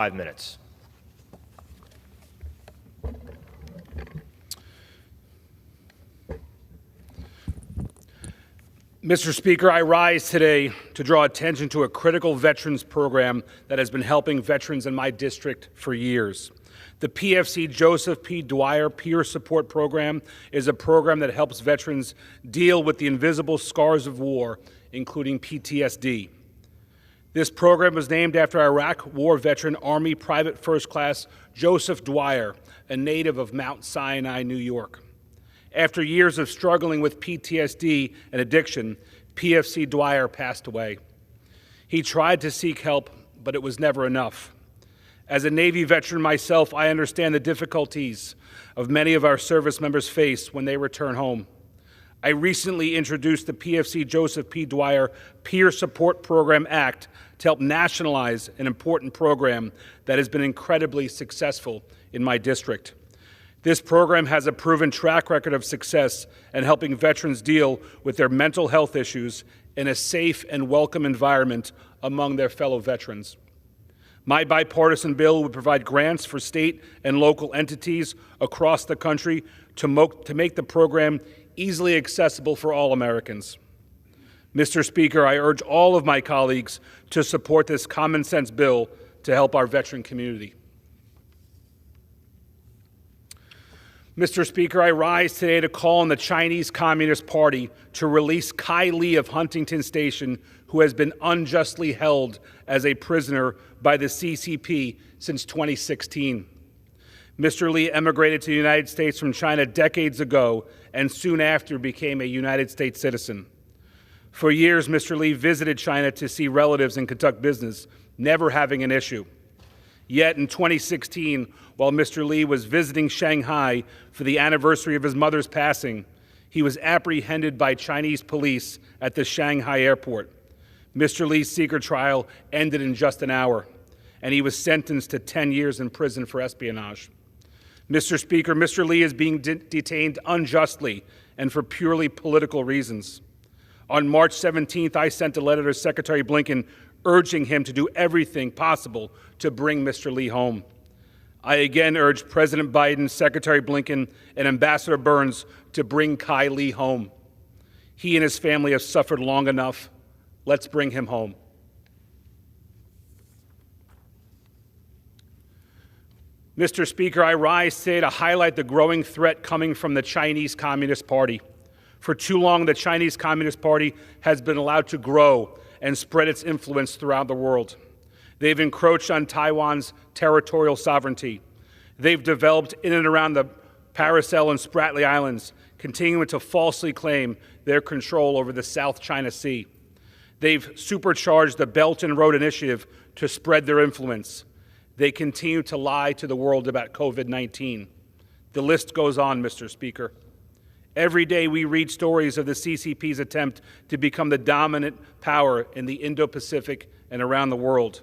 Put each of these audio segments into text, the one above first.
5 minutes. Mr. Speaker, I rise today to draw attention to a critical veterans program that has been helping veterans in my district for years. The PFC Joseph P. Dwyer Peer Support Program is a program that helps veterans deal with the invisible scars of war, including PTSD. This program was named after Iraq War veteran Army Private First Class Joseph Dwyer, a native of Mount Sinai, New York. After years of struggling with PTSD and addiction, PFC Dwyer passed away. He tried to seek help, but it was never enough. As a Navy veteran myself, I understand the difficulties of many of our service members face when they return home. I recently introduced the PFC Joseph P. Dwyer Peer Support Program Act to help nationalize an important program that has been incredibly successful in my district. This program has a proven track record of success in helping veterans deal with their mental health issues in a safe and welcome environment among their fellow veterans. My bipartisan bill would provide grants for state and local entities across the country to make the program easily accessible for all Americans. Mr. Speaker, I urge all of my colleagues to support this common sense bill to help our veteran community. Mr. Speaker, I rise today to call on the Chinese Communist Party to release Kai Li of Huntington Station, who has been unjustly held as a prisoner by the CCP since 2016. Mr. Li emigrated to the United States from China decades ago and soon after became a United States citizen. For years, Mr. Li visited China to see relatives and conduct business, never having an issue. Yet in 2016, while Mr. Li was visiting Shanghai for the anniversary of his mother's passing, he was apprehended by Chinese police at the Shanghai airport. Mr. Li's secret trial ended in just an hour, and he was sentenced to 10 years in prison for espionage. Mr. Speaker, Mr. Li is being detained unjustly and for purely political reasons. On March 17th, I sent a letter to Secretary Blinken urging him to do everything possible to bring Mr. Li home. I again urge President Biden, Secretary Blinken, and Ambassador Burns to bring Kai Li home. He and his family have suffered long enough. Let's bring him home. Mr. Speaker, I rise today to highlight the growing threat coming from the Chinese Communist Party. For too long, the Chinese Communist Party has been allowed to grow and spread its influence throughout the world. They've encroached on Taiwan's territorial sovereignty. They've developed in and around the Paracel and Spratly Islands, continuing to falsely claim their control over the South China Sea. They've supercharged the Belt and Road Initiative to spread their influence. They continue to lie to the world about COVID-19. The list goes on, Mr. Speaker. Every day we read stories of the CCP's attempt to become the dominant power in the Indo-Pacific and around the world.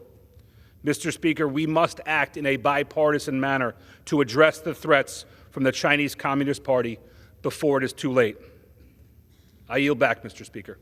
Mr. Speaker, we must act in a bipartisan manner to address the threats from the Chinese Communist Party before it is too late. I yield back, Mr. Speaker.